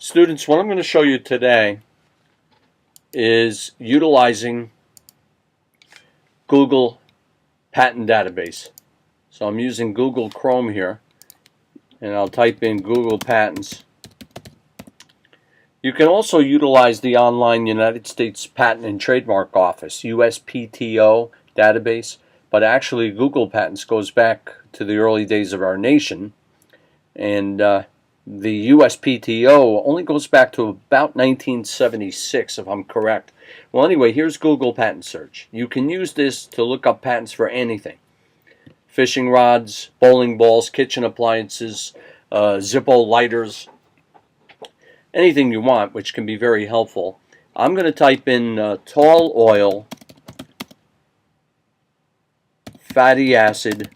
Students, what I'm going to show you today is utilizing Google Patent Database. So I'm using Google Chrome here, and I'll type in Google Patents. You can also utilize the online United States Patent and Trademark Office, USPTO database, but actually Google Patents goes back to the early days of our nation, and the USPTO only goes back to about 1976, if I'm correct. Well, anyway, here's Google Patent Search. You can use this to look up patents for anything. Fishing rods, bowling balls, kitchen appliances, Zippo lighters, anything you want, which can be very helpful. I'm going to type in tall oil, fatty acid,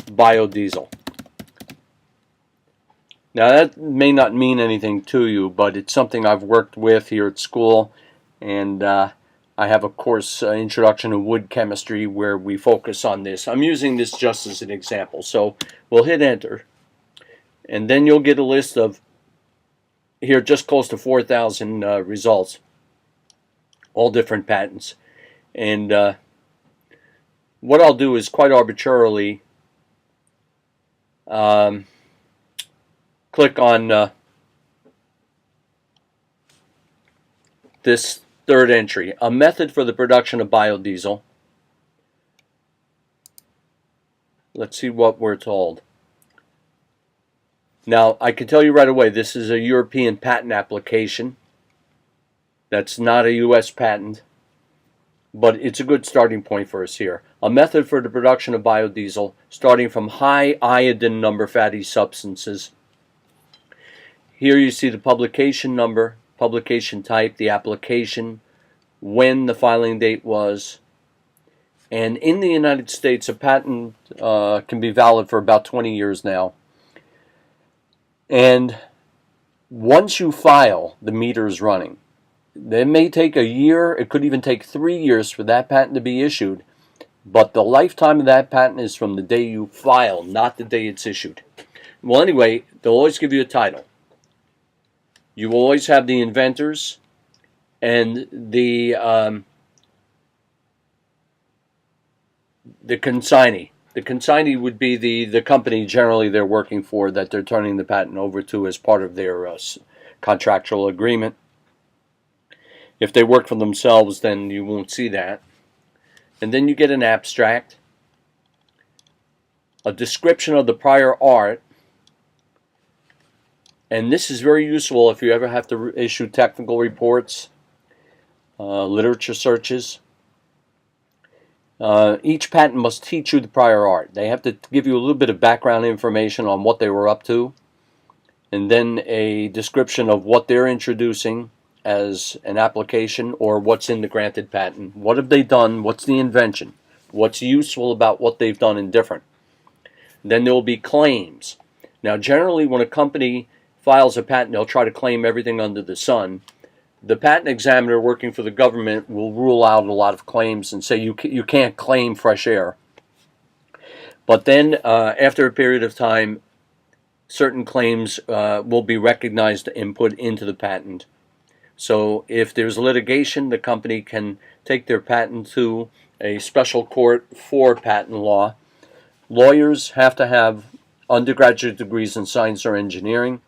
biodiesel. Now that may not mean anything to you, but it's something I've worked with here at school, and I have a course, Introduction to Wood Chemistry, where we focus on this. I'm using this just as an example, so we'll hit enter, and then you'll get a list of, here, just close to 4,000 results, all different patents. And what I'll do is quite arbitrarily click on this third entry, a method for the production of biodiesel. Let's see what we're told. Now, I can tell you right away, this is a European patent application. That's not a U.S. patent, but it's a good starting point for us here. A method for the production of biodiesel starting from high iodine number fatty substances. Here you see the publication number, publication type, the application, when the filing date was. And in the United States, a patent can be valid for about 20 years now. And once you file, the meter is running. It may take a year, it could even take 3 years for that patent to be issued, but the lifetime of that patent is from the day you file, not the day it's issued. Well, anyway, they'll always give you a title. You will always have the inventors and the consignee. The consignee would be the company generally they're working for that they're turning the patent over to as part of their contractual agreement. If they work for themselves, then you won't see that. And then you get an abstract, a description of the prior art, and this is very useful if you ever have to issue technical reports, literature searches. Each patent must teach you the prior art. They have to give you a little bit of background information on what they were up to, and then a description of what they're introducing as an application or what's in the granted patent. What have they done? What's the invention? What's useful about what they've done and different? Then there will be claims. Now, generally, when a company files a patent, they'll try to claim everything under the sun. The patent examiner working for the government will rule out a lot of claims and say you can't claim fresh air. But then after a period of time, certain claims will be recognized and put into the patent. So if there's litigation, the company can take their patent to a special court for patent law. Lawyers have to have undergraduate degrees in science or engineering.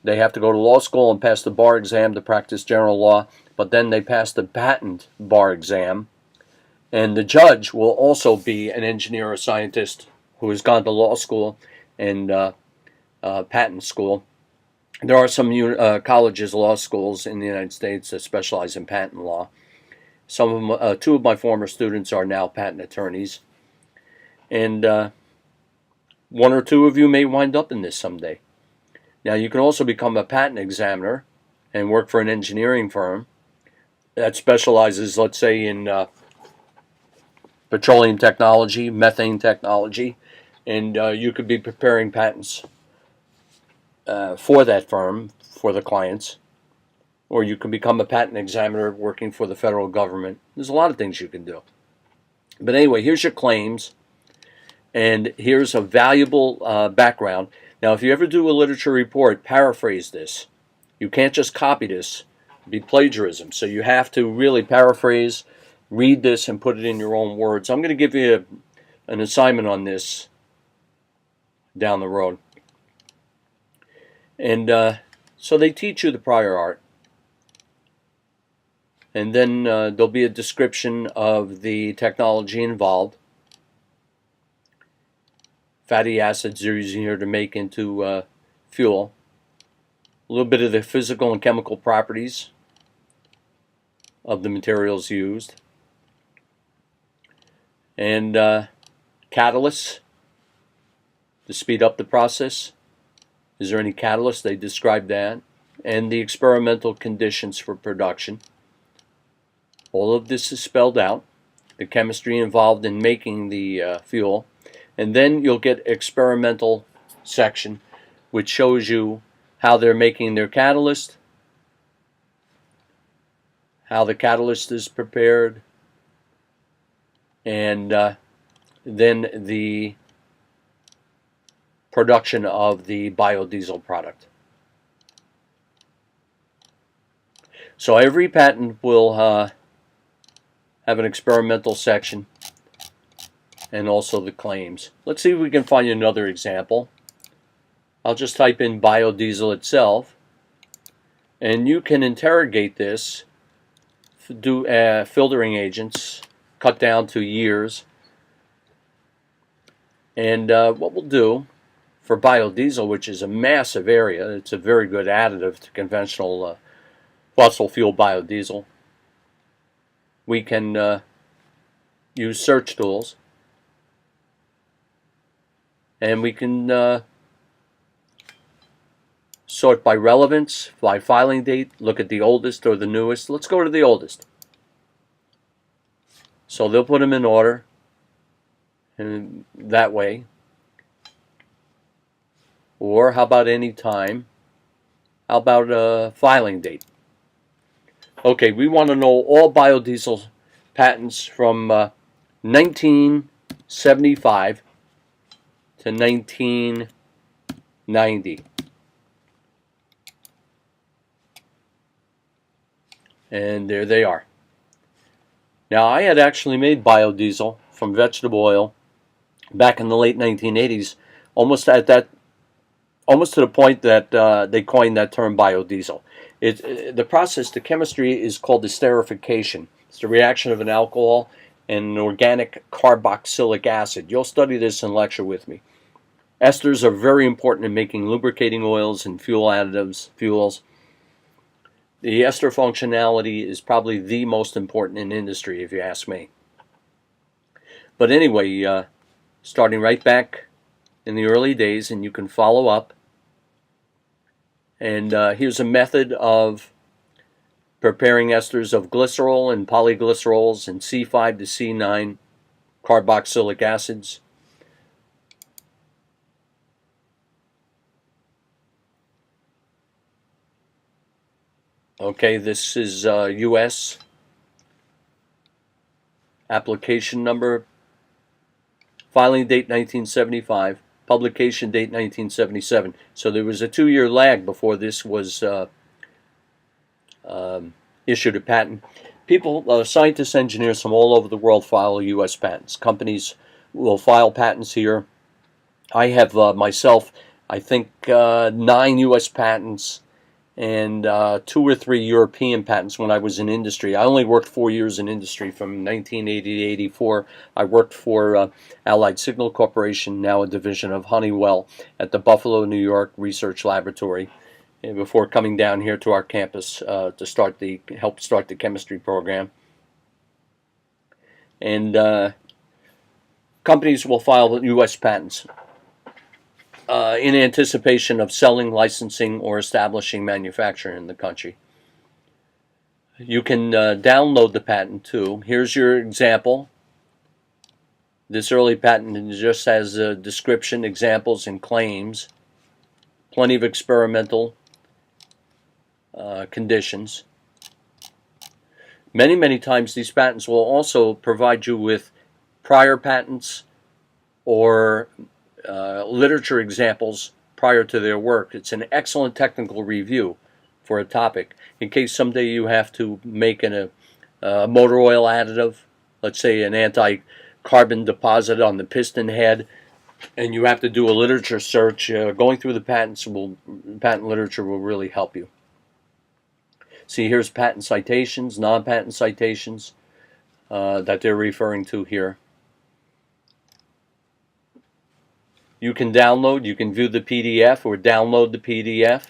They have to go to law school and pass the bar exam to practice general law, but then they pass the patent bar exam. And the judge will also be an engineer or scientist who has gone to law school and patent school. There are some colleges, law schools in the United States that specialize in patent law. Some of them, 2 of my former students are now patent attorneys. And 1 or 2 of you may wind up in this someday. Now, you can also become a patent examiner and work for an engineering firm that specializes, let's say, in petroleum technology, methane technology, and you could be preparing patents for that firm, for the clients. Or you can become a patent examiner working for the federal government. There's a lot of things you can do. But anyway, here's your claims, and here's a valuable background. Now, if you ever do a literature report, paraphrase this. You can't just copy this. It'd be plagiarism. So you have to really paraphrase, read this, and put it in your own words. I'm going to give you an assignment on this down the road. And so they teach you the prior art. And then there'll be a description of the technology involved. Fatty acids are easier to make into fuel. A little bit of the physical and chemical properties of the materials used. And catalysts to speed up the process. Is there any catalyst? They describe that. And the experimental conditions for production. All of this is spelled out. The chemistry involved in making the fuel. And then you'll get experimental section, which shows you how they're making their catalyst, how the catalyst is prepared, and then the production of the biodiesel product. So every patent will have an experimental section and also the claims. Let's see if we can find another example. I'll just type in biodiesel itself, and you can interrogate this, do filtering agents, cut down to years. And what we'll do for biodiesel, which is a massive area, it's a very good additive to conventional fossil fuel biodiesel, we can use search tools, and we can sort by relevance, by filing date, look at the oldest or the newest. Let's go to the oldest. So they'll put them in order, and that way. Or how about any time? How about a filing date? Okay, we want to know all biodiesel patents from 1975 to 1990. And there they are. Now, I had actually made biodiesel from vegetable oil back in the late 1980s, almost to the point that they coined that term biodiesel. The process, the chemistry is called esterification. It's the reaction of an alcohol and an organic carboxylic acid. You'll study this in lecture with me. Esters are very important in making lubricating oils and fuel additives, fuels. The ester functionality is probably the most important in industry, if you ask me. But anyway, starting right back in the early days, and you can follow up. And here's a method of preparing esters of glycerol and polyglycerols and C5 to C9 carboxylic acids. Okay, this is U.S. application number, filing date 1975, publication date 1977. So there was a 2-year lag before this was issued a patent. People, scientists, engineers from all over the world file U.S. patents. Companies will file patents here. I have myself, I think, 9 U.S. patents and 2 or 3 European patents when I was in industry. I only worked 4 years in industry from 1980 to 84. I worked for Allied Signal Corporation, now a division of Honeywell, at the Buffalo, New York Research Laboratory, before coming down here to our campus to help start the chemistry program. And companies will file U.S. patents in anticipation of selling, licensing, or establishing manufacturing in the country. You can download the patent too. Here's your example. This early patent just has a description, examples, and claims. Plenty of experimental conditions. Many times these patents will also provide you with prior patents or literature examples prior to their work. It's an excellent technical review for a topic, in case someday you have to make a motor oil additive, let's say an anti-carbon deposit on the piston head, and you have to do a literature search. Going through the patent literature will really help you. See, here's patent citations, non-patent citations that they're referring to here. You can download, you can view the PDF or download the PDF.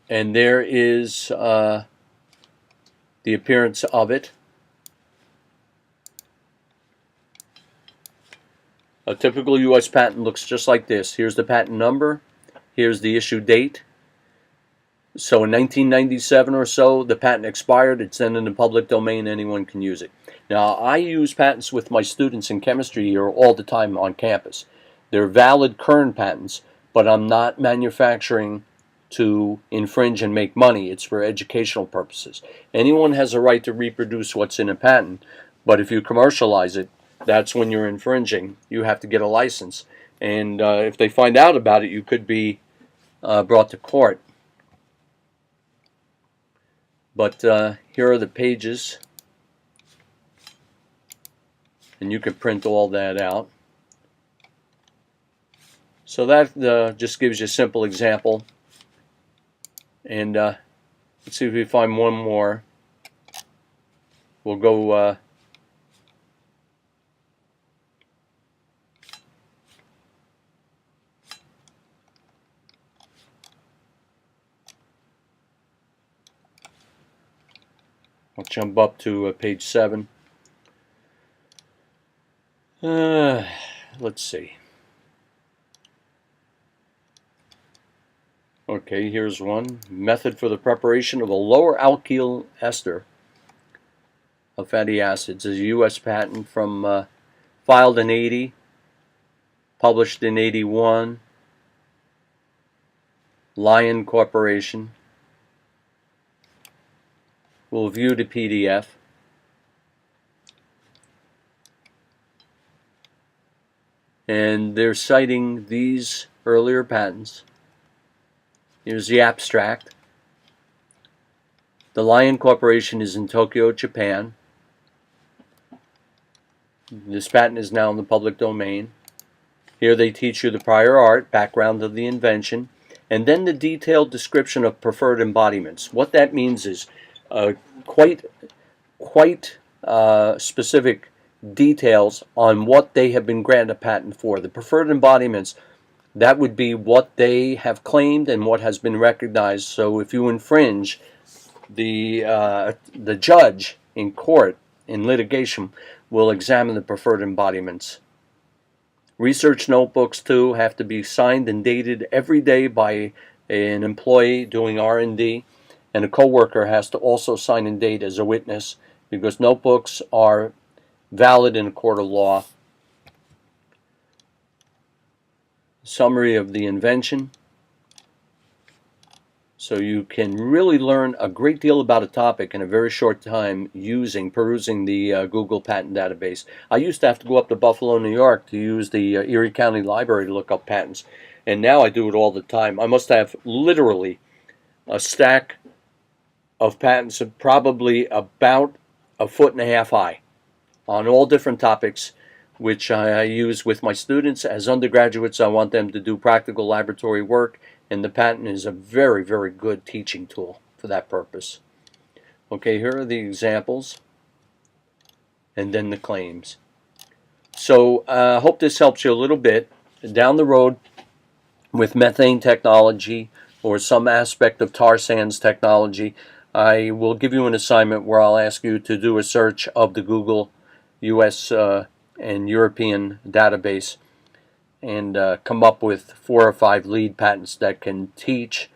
And there is the appearance of it. A typical U.S. patent looks just like this. Here's the patent number. Here's the issue date. So in 1997 or so, the patent expired. It's then in the public domain. Anyone can use it. Now, I use patents with my students in chemistry here all the time on campus. They're valid current patents, but I'm not manufacturing to infringe and make money. It's for educational purposes. Anyone has a right to reproduce what's in a patent, but if you commercialize it, that's when you're infringing. You have to get a license, and if they find out about it, you could be brought to court. But here are the pages, and you can print all that out. So that just gives you a simple example. And let's see if we find one more. We'll go I'll jump up to page 7. Let's see. Okay, here's one. Method for the preparation of a lower alkyl ester of fatty acids is a U.S. patent from filed in 80, published in 81, Lion Corporation. We'll view the PDF. And they're citing these earlier patents. Here's the abstract. The Lion Corporation is in Tokyo, Japan. This patent is now in the public domain. Here they teach you the prior art, background of the invention, and then the detailed description of preferred embodiments. What that means is quite specific details on what they have been granted a patent for. The preferred embodiments, that would be what they have claimed and what has been recognized. So if you infringe, the judge in court, in litigation, will examine the preferred embodiments. Research notebooks, too, have to be signed and dated every day by an employee doing R&D, and a coworker has to also sign and date as a witness, because notebooks are valid in a court of law. Summary of the invention. So you can really learn a great deal about a topic in a very short time perusing the Google patent database. I used to have to go up to Buffalo, New York to use the Erie County Library to look up patents, and now I do it all the time. I must have literally a stack of patents of probably about 1.5 feet high on all different topics, which I use with my students. As undergraduates, I want them to do practical laboratory work, and the patent is a very, very good teaching tool for that purpose. Okay, here are the examples, and then the claims. So I hope this helps you a little bit. Down the road, with methane technology or some aspect of tar sands technology, I will give you an assignment where I'll ask you to do a search of the Google US and European database and come up with 4 or 5 lead patents that can teach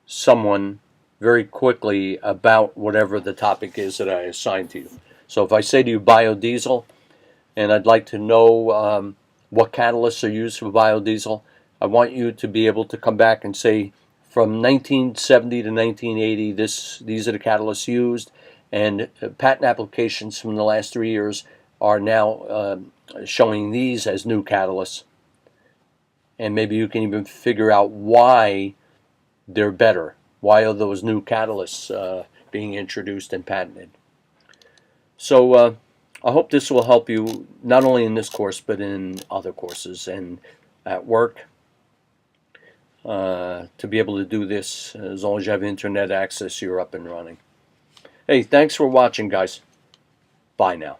someone very quickly about whatever the topic is that I assign to you. So if I say to you biodiesel, and I'd like to know what catalysts are used for biodiesel, I want you to be able to come back and say, from 1970 to 1980, these are the catalysts used, and patent applications from the last 3 years are now showing these as new catalysts. and maybe you can even figure out why they're better. Why are those new catalysts being introduced and patented? So I hope this will help you not only in this course but in other courses and at work, to be able to do this. As long as you have internet access, you're up and running. Hey, thanks for watching, guys. Bye now.